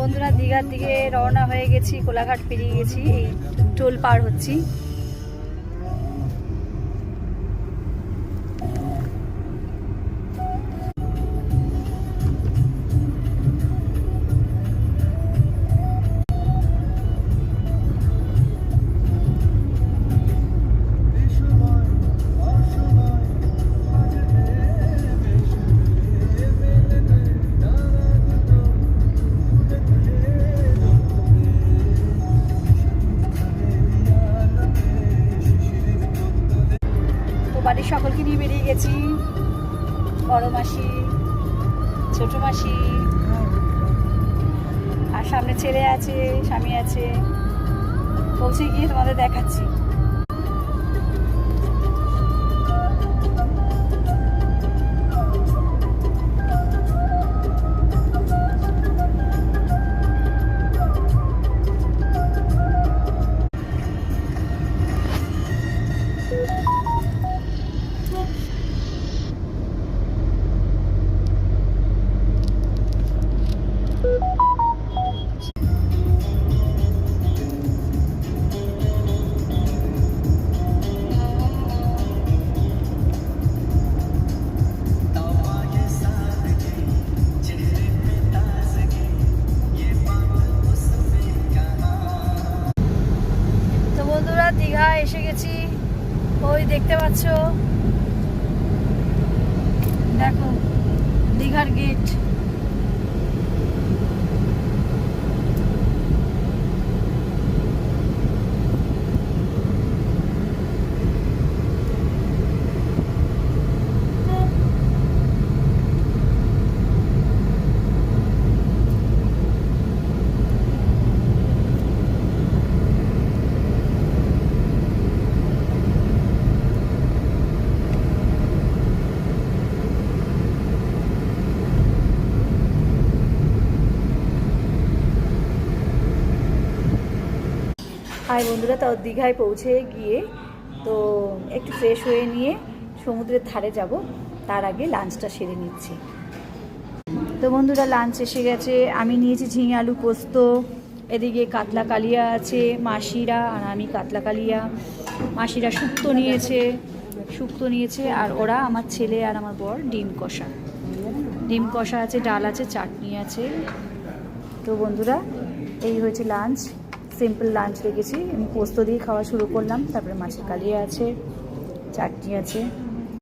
বন্ধুরা দীঘার দিকে রওনা হয়ে গেছি, কোলাঘাট পেরিয়ে গেছি, এই টোল পার হচ্ছি। বাড়ির সকলকে নিয়ে বেরিয়ে গেছি, বড় মাসি, ছোট মাসি, আর সামনে ছেলে আছে, স্বামী আছে। পৌঁছে গিয়ে তোমাদের দেখাচ্ছি। দীঘা এসে গেছি, ওই দেখতে পাচ্ছ, দেখো দীঘার গেট। হাই বন্ধুরা, তাও দীঘায় পৌঁছে গিয়ে তো একটু ফ্রেশ হয়ে নিয়ে সমুদ্রের ধারে যাব, তার আগে লাঞ্চটা সেরে নিচ্ছি। তো বন্ধুরা লাঞ্চ এসে গেছে, আমি নিয়েছি ঝিঙে আলু পোস্ত, এদিকে কাতলা কালিয়া আছে মাসিরা, আর আমি কাতলা কালিয়া, মাসিরা শুক্তো নিয়েছে, আর ওরা আমার ছেলে আর আমার বর ডিম কষা আছে, ডাল আছে, চাটনি আছে। তো বন্ধুরা এই হয়েছে লাঞ্চ, সিম্পল লাঞ্চ রেখেছি। আমি পোস্ত দিয়ে খাওয়া শুরু করলাম, তারপরে মাছের কালিয়া আছে, চাটনি আছে।